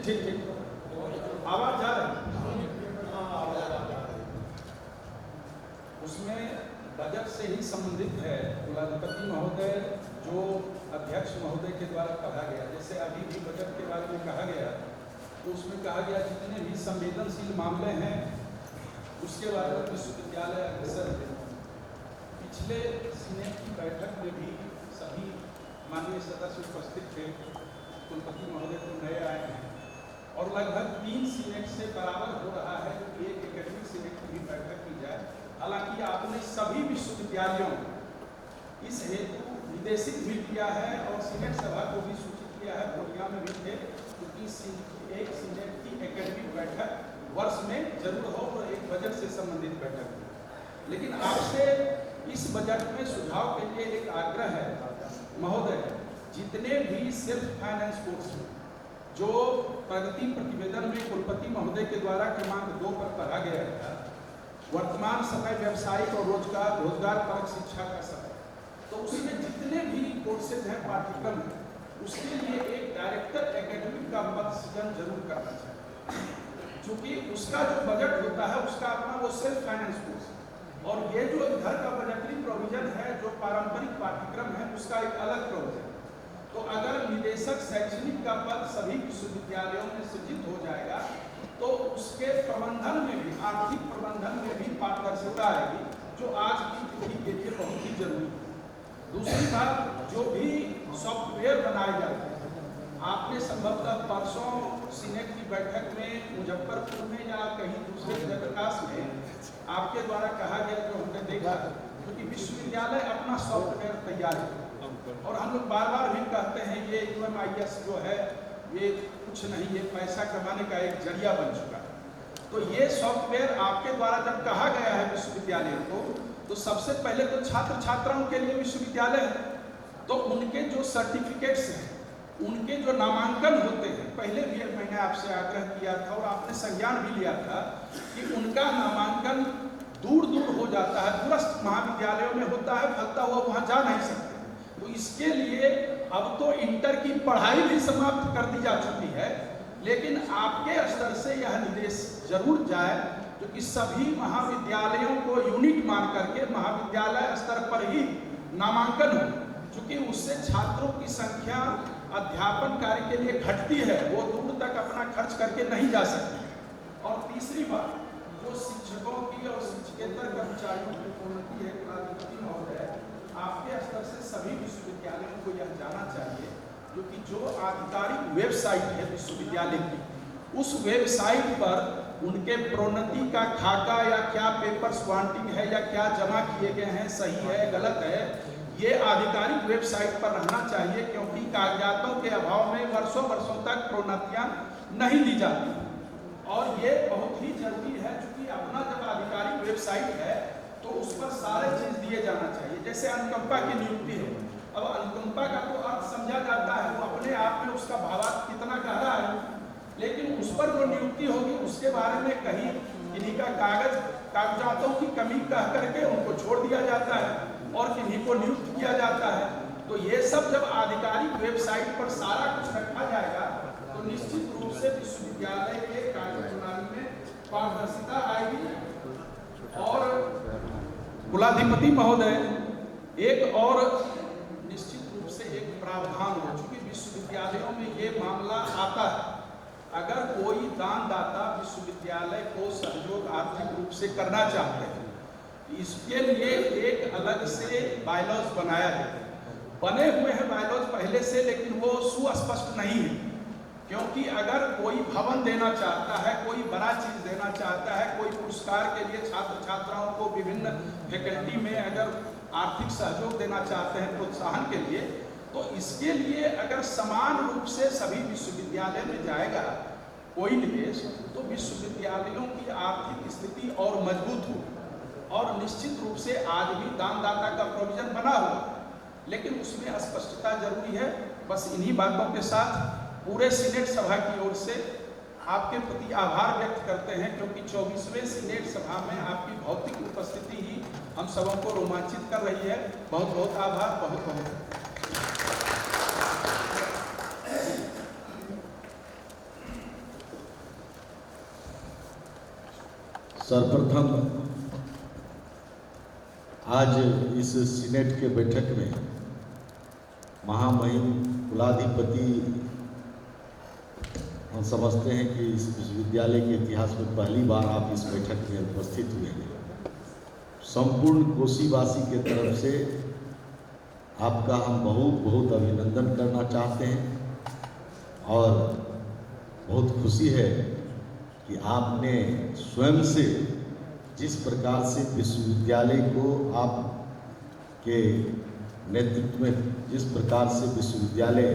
ठीक ठीक आवाज जा रही है। उसमें बजट से ही संबंधित है कुलाधिपति महोदय जो अध्यक्ष महोदय के द्वारा कहा गया, जैसे अभी भी बजट के बारे में कहा गया तो उसमें कहा गया जितने भी संवेदनशील मामले हैं उसके बारे में विश्वविद्यालय अग्रसर है। पिछले सीनेट की बैठक में भी सभी माननीय सदस्य उपस्थित थे, कुलपति महोदय तो नए आए हैं और लगभग 3 सीनेट से बराबर हो रहा है कि एक एकेडमिक सीनेट की भी बैठक की जाए। हालांकि आपने सभी विश्वविद्यालयों इस हेतु निर्देशित भी किया है और सीनेट सभा को भी सूचित किया है, बोलिया में भी थे, क्योंकि एक सीनेट की एकेडमिक बैठक वर्ष में जरूर हो और एक बजट से संबंधित बैठक हो। लेकिन आपसे इस बजट में सुझाव के लिए एक आग्रह है महोदय, जितने भी सेल्फ फाइनेंस कोर्स जो प्रगति प्रतिवेदन में कुलपति महोदय के द्वारा क्रमांक 2 पर पढ़ा गया था, वर्तमान समय व्यवसायिक और रोजगार परक शिक्षा का समय, तो उसमें जितने भी कोर्सेज हैं पाठ्यक्रम है उसके लिए एक डायरेक्टर एकेडमिक का पद सृजन जरूर करना चाहिए, क्योंकि उसका जो बजट होता है उसका अपना वो सेल्फ फाइनेंस कोर्स, और ये जो इधर का बजटरी प्रोविजन है जो पारंपरिक पाठ्यक्रम है उसका एक अलग प्रोविजन। तो अगर निदेशक शैक्षणिक का पद सभी विश्वविद्यालयों में सृजित हो जाएगा तो उसके प्रबंधन में भी, आर्थिक प्रबंधन में भी पारदर्शिता आएगी, जो आज की पीढ़ी के लिए बहुत ही जरूरी है। दूसरी बात, जो भी सॉफ्टवेयर बनाए जाते हैं, आपने संभवतः परसों सीनेट की बैठक में मुजफ्फरपुर में या कहीं दूसरे जयप्रकाश में आपके द्वारा कहा गया, जो हमने देखा, क्योंकि विश्वविद्यालय अपना सॉफ्टवेयर तैयार है और हम लोग बार बार भी कहते हैं ये UMIS जो है ये कुछ नहीं, ये पैसा कमाने का एक जरिया बन चुका है। तो ये सॉफ्टवेयर आपके द्वारा जब कहा गया है विश्वविद्यालय को, तो सबसे पहले तो छात्र छात्राओं के लिए विश्वविद्यालय है, तो उनके जो सर्टिफिकेट्स हैं, उनके जो नामांकन होते हैं, पहले भी मैंने आपसे आग्रह किया था और आपने संज्ञान भी लिया था कि उनका नामांकन दूर दूर हो जाता है, दूरस्थ महाविद्यालयों में होता है, फलता हुआ वहाँ जा नहीं सकते। तो इसके लिए अब तो इंटर की पढ़ाई भी समाप्त कर दी जा चुकी है, लेकिन आपके स्तर से यह निर्देश जरूर जाए क्योंकि सभी महाविद्यालयों को यूनिट मान करके महाविद्यालय स्तर पर ही नामांकन हो, क्योंकि उससे छात्रों की संख्या अध्यापन कार्य के लिए घटती है, वो दूर तक अपना खर्च करके नहीं जा सकती। और तीसरी बात, जो शिक्षकों की और शिक्षकेतर कर्मचारियों की प्रोन्नति है, कुलाधिपति महोदय, आपके स्तर से सभी विश्वविद्यालयों को यह जाना चाहिए क्योंकि जो आधिकारिक वेबसाइट है विश्वविद्यालय की, उस वेबसाइट पर उनके प्रोन्नति का खाका या क्या पेपर्स वांटिंग है या क्या जमा किए गए हैं, सही है गलत है, ये आधिकारिक वेबसाइट पर रहना चाहिए, क्योंकि कागजातों के अभाव में वर्षों वर्षों तक प्रोन्नतियां नहीं दी जाती और ये बहुत ही जरूरी है, क्योंकि अपना जब आधिकारिक वेबसाइट है तो उस पर सारे चीज दिए जाना चाहिए। जैसे अनुकंपा की नियुक्ति है, अब अनुकंपा का तो अर्थ समझा जाता है, वो अपने आप में उसका भावार्थ कितना गहरा है, लेकिन उस पर जो नियुक्ति होगी उसके बारे में कहीं किन्हीं का कागजातों की कमी कह करके उनको छोड़ दिया जाता है और किन्हीं को नियुक्त किया जाता है। तो ये सब जब आधिकारिक वेबसाइट पर सारा कुछ रखा जाएगा तो निश्चित रूप से विश्वविद्यालय के कार्य प्रणाली में पारदर्शिता आएगी। और कुलाधिपति महोदय, एक और निश्चित रूप से एक प्रावधान हो, चूंकि विश्वविद्यालयों में ये मामला आता है, अगर कोई दानदाता विश्वविद्यालय को सहयोग आर्थिक रूप से करना चाहते हैं, इसके लिए एक अलग से बायलॉज बनाया है, बने हुए हैं बायलॉज पहले से, लेकिन वो सुस्पष्ट नहीं है, क्योंकि अगर कोई भवन देना चाहता है, कोई बड़ा चीज देना चाहता है, कोई पुरस्कार के लिए छात्र छात्राओं को विभिन्न फैकल्टी में अगर आर्थिक सहयोग देना चाहते हैं प्रोत्साहन के लिए, तो इसके लिए अगर समान रूप से सभी विश्वविद्यालय में जाएगा कोई निवेश, तो विश्वविद्यालयों की आर्थिक स्थिति और मजबूत हो और निश्चित रूप से आज भी दानदाता का प्रोविजन बना हुआ, लेकिन उसमें स्पष्टता जरूरी है। बस इन्हीं बातों के साथ पूरे सीनेट सभा की ओर से आपके प्रति आभार व्यक्त करते हैं, क्योंकि 24वें सीनेट सभा में आपकी भौतिक उपस्थिति ही हम सबों को रोमांचित कर रही है। बहुत बहुत आभार, बहुत बहुत। सर्वप्रथम आज इस सीनेट के बैठक में महामहिम कुलाधिपति, हम समझते हैं कि इस विश्वविद्यालय के इतिहास में पहली बार आप इस बैठक में उपस्थित हुए हैं। संपूर्ण कोसीवासी के तरफ से आपका हम बहुत बहुत अभिनंदन करना चाहते हैं और बहुत खुशी है कि आपने स्वयं से जिस प्रकार से विश्वविद्यालय को आप के नेतृत्व में जिस प्रकार से विश्वविद्यालय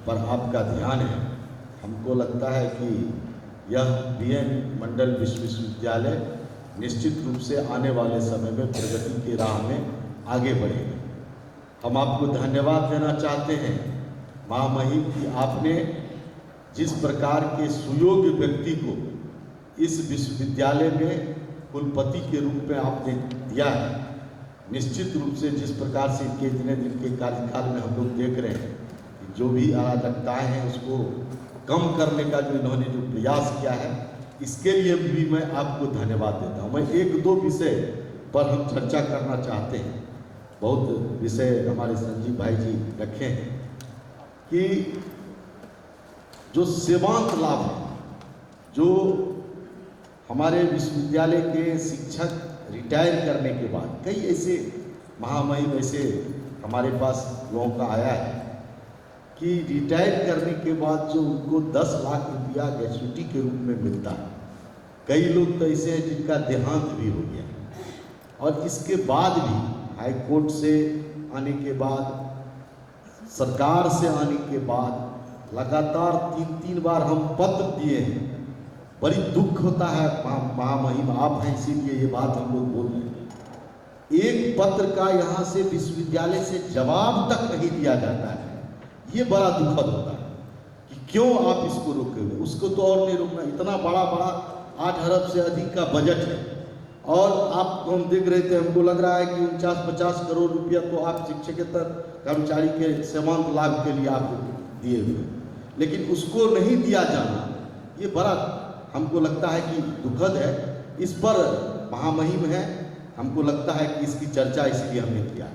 पर आपका ध्यान है, हमको लगता है कि यह बीएन मंडल विश्वविद्यालय निश्चित रूप से आने वाले समय में प्रगति की राह में आगे बढ़ेगा। हम आपको धन्यवाद देना चाहते हैं महामहिम कि आपने जिस प्रकार के सुयोग्य व्यक्ति को इस विश्वविद्यालय में कुलपति के रूप में आपने दिया है। निश्चित रूप से जिस प्रकार से इनके इतने दिन के कार्यकाल में हम लोग देख रहे हैं कि जो भी अराजकताएँ हैं उसको कम करने का जो इन्होंने जो प्रयास किया है, इसके लिए भी मैं आपको धन्यवाद देता हूँ। मैं एक दो विषय पर हम चर्चा करना चाहते हैं। बहुत विषय हमारे संजीव भाई जी रखे हैं कि जो सेवांत लाभ है, जो हमारे विश्वविद्यालय के शिक्षक रिटायर करने के बाद कई ऐसे महामहिम ऐसे हमारे पास लोगों का आया है कि रिटायर करने के बाद जो उनको 10 लाख रुपया ग्रेच्युटी के रूप में मिलता है। कई लोग तो ऐसे हैं जिनका देहांत भी हो गया और इसके बाद भी हाई कोर्ट से आने के बाद, सरकार से आने के बाद लगातार 3 बार हम पत्र दिए हैं। बड़ी दुख होता है महामहिम आप हैं इसीलिए ये बात हम लोग बोल रहे हैं। एक पत्र का यहाँ से विश्वविद्यालय से जवाब तक नहीं दिया जाता है। ये बड़ा दुखद होता है कि क्यों आप इसको रोके हुए। उसको तो और नहीं रोकना। इतना बड़ा 8 अरब से अधिक का बजट है और आप हम देख रहे थे, हमको लग रहा है कि 49-50 करोड़ रुपया तो आप शिक्षकेतर कर्मचारी के सेवांत लाभ के लिए आप दिए हुए, लेकिन उसको नहीं दिया जाना ये बड़ा हमको लगता है कि दुखद है। इस पर महामहिम है, हमको लगता है कि इसकी चर्चा इसलिए हमने किया।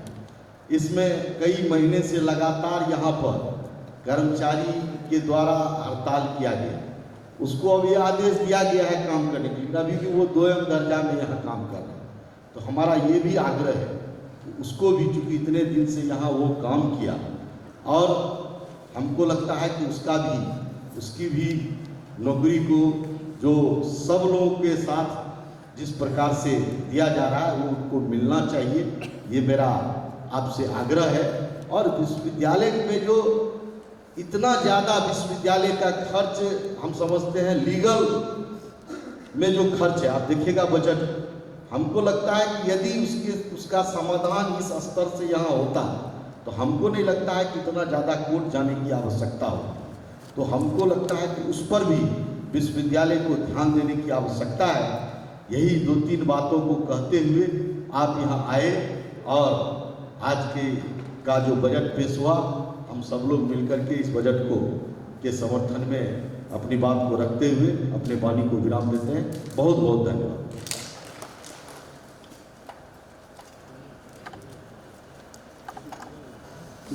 इसमें कई महीने से लगातार यहाँ पर कर्मचारी के द्वारा हड़ताल किया गया। उसको अब ये आदेश दिया गया है काम करने के लिए, अभी भी वो 2 दर्जा में यहाँ काम कर रहे हैं। तो हमारा ये भी आग्रह है कि उसको भी, चूँकि इतने दिन से यहाँ वो काम किया और हमको लगता है कि उसकी भी नौकरी को जो सब लोगों के साथ जिस प्रकार से दिया जा रहा है वो उनको मिलना चाहिए। ये मेरा आपसे आग्रह है। और विश्वविद्यालय में जो इतना ज़्यादा विश्वविद्यालय का खर्च हम समझते हैं, लीगल में जो खर्च है, आप देखिएगा बजट, हमको लगता है कि यदि उसका समाधान इस स्तर से यहाँ होता तो हमको नहीं लगता है कि इतना ज़्यादा कोर्ट जाने की आवश्यकता हो। तो हमको लगता है कि उस पर भी विश्वविद्यालय को ध्यान देने की आवश्यकता है। यही 2-3 बातों को कहते हुए आप यहाँ आए और आज का जो बजट पेश हुआ, हम सब लोग मिलकर के इस बजट के समर्थन में अपनी बात को रखते हुए अपने वाणी को विराम देते हैं। बहुत बहुत धन्यवाद।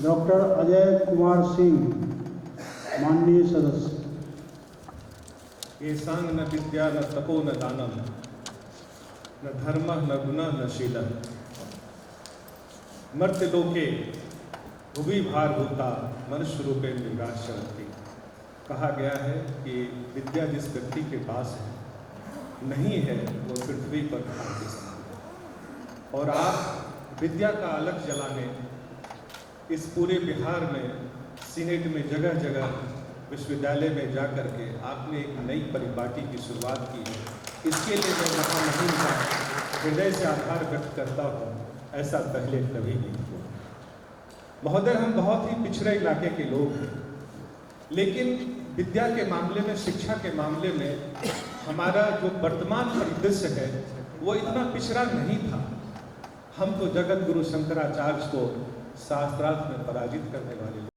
डॉक्टर अजय कुमार सिंह, माननीय सदस्य। ये सांग न विद्या न तपो न दानम न धर्म न गुण न शीलम मर्त्य लोके भुवि भार होता मनुष्य रूपे निराश चलती। कहा गया है कि विद्या जिस व्यक्ति के पास है नहीं है वो पृथ्वी पर भार के समान। और आप विद्या का अलग जलाने इस पूरे बिहार में सीनेट में जगह जगह विश्वविद्यालय में जा कर के आपने एक नई परिपाटी की शुरुआत की है। इसके लिए मैं महामहिम का हृदय से आभार व्यक्त करता हूँ। ऐसा पहले कभी नहीं हुआ। महोदय, हम बहुत ही पिछड़े इलाके के लोग हैं, लेकिन विद्या के मामले में, शिक्षा के मामले में हमारा जो वर्तमान परिदृश्य है वो इतना पिछड़ा नहीं था। हम तो जगत गुरु शंकराचार्य को शास्त्रार्थ में पराजित करने वाले